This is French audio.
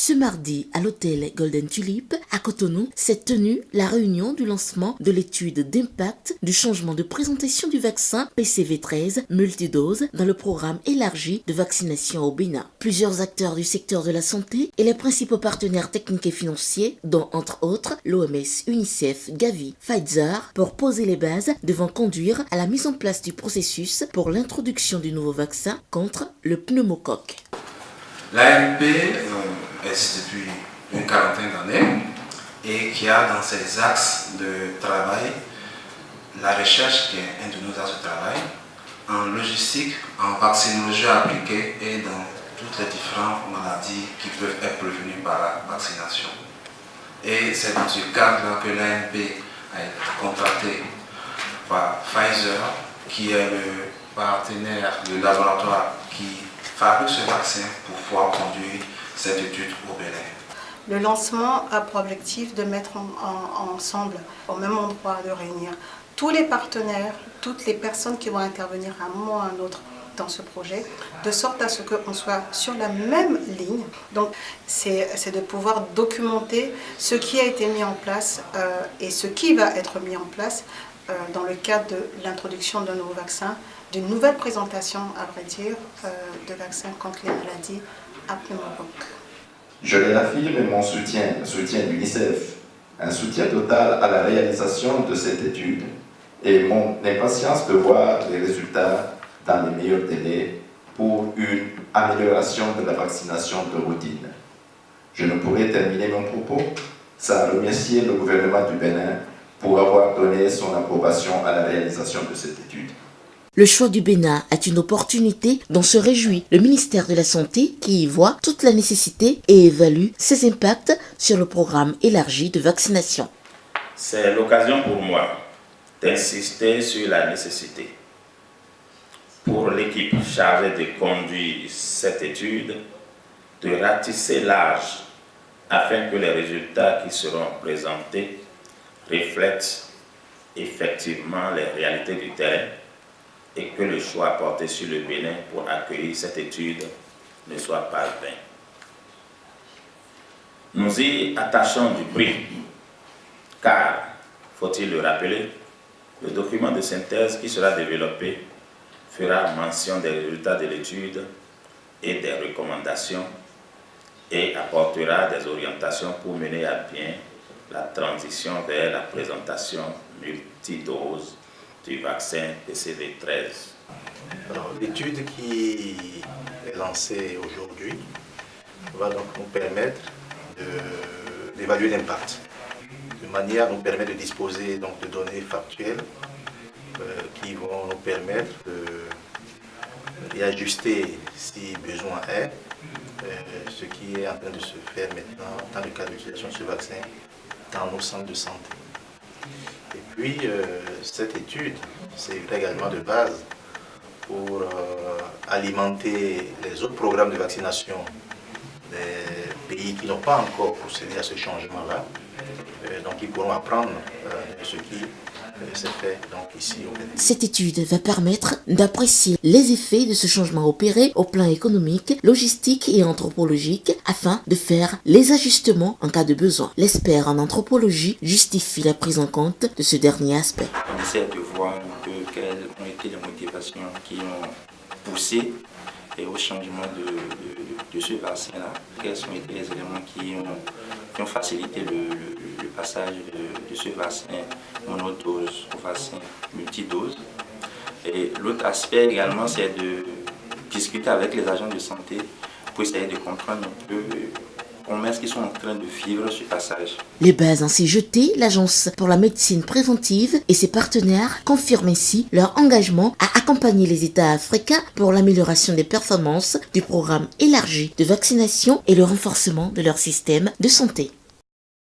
Ce mardi, à l'hôtel Golden Tulip, à Cotonou, s'est tenue la réunion du lancement de l'étude d'impact du changement de présentation du vaccin PCV13 multidose dans le programme élargi de vaccination au Bénin. Plusieurs acteurs du secteur de la santé et les principaux partenaires techniques et financiers, dont entre autres l'OMS, UNICEF, Gavi, Pfizer, pour poser les bases devant conduire à la mise en place du processus pour l'introduction du nouveau vaccin contre le pneumocoque. L'ANP existe depuis une quarantaine d'années et qui a dans ses axes de travail la recherche qui est un de nos axes de travail, en logistique, en vaccinologie appliquée et dans toutes les différentes maladies qui peuvent être prévenues par la vaccination. Et c'est dans ce cadre-là que l'ANP a été contractée par Pfizer, qui est le partenaire du laboratoire qui fabrique ce vaccin pour pouvoir conduire cette étude au Bénin. Le lancement a pour objectif de mettre ensemble, au même endroit, de réunir tous les partenaires, toutes les personnes qui vont intervenir à un moment ou à un autre dans ce projet, de sorte à ce qu'on soit sur la même ligne. Donc c'est de pouvoir documenter ce qui a été mis en place et ce qui va être mis en place dans le cadre de l'introduction d'un nouveau vaccin, d'une nouvelle présentation, à vrai dire, de vaccins contre les maladies à pneumocoque. Je réaffirme mon soutien, le soutien de l'UNICEF, un soutien total à la réalisation de cette étude et mon impatience de voir les résultats dans les meilleurs délais pour une amélioration de la vaccination de routine. Je ne pourrai terminer mon propos sans remercier le gouvernement du Bénin pour avoir donné son approbation à la réalisation de cette étude. Le choix du Bénin est une opportunité dont se réjouit le ministère de la Santé qui y voit toute la nécessité et évalue ses impacts sur le programme élargi de vaccination. C'est l'occasion pour moi d'insister sur la nécessité pour l'équipe chargée de conduire cette étude de ratisser large afin que les résultats qui seront présentés reflètent effectivement les réalités du terrain et que le choix porté sur le Bénin pour accueillir cette étude ne soit pas vain. Nous y attachons du prix, car, faut-il le rappeler, le document de synthèse qui sera développé fera mention des résultats de l'étude et des recommandations et apportera des orientations pour mener à bien la transition vers la présentation multidose du vaccin PCV13. L'étude qui est lancée aujourd'hui va donc nous permettre d'évaluer l'impact, de manière à nous permettre de disposer donc de données factuelles qui vont nous permettre de réajuster si besoin est ce qui est en train de se faire maintenant dans le cadre de l'utilisation de ce vaccin dans nos centres de santé. Et puis, cette étude servira également de base pour alimenter les autres programmes de vaccination des pays qui n'ont pas encore procédé à ce changement-là. Donc, ils pourront apprendre ce qui s'est fait donc, ici au Bénin. Cette étude va permettre d'apprécier les effets de ce changement opéré au plan économique, logistique et anthropologique afin de faire les ajustements en cas de besoin. L'expert en anthropologie justifie la prise en compte de ce dernier aspect. On essaie de voir un peu quelles ont été les motivations qui ont poussé au changement de ce vaccin-là. Quels sont été les éléments qui ont facilité le passage de ce vaccin monodose au vaccin multidose. Et l'autre aspect également, c'est de discuter avec les agents de santé pour essayer de comprendre un peu comment est-ce qu'ils sont en train de vivre ce passage. Les bases ainsi jetées, l'Agence pour la médecine préventive et ses partenaires confirment ainsi leur engagement à accompagner les États africains pour l'amélioration des performances du programme élargi de vaccination et le renforcement de leur système de santé.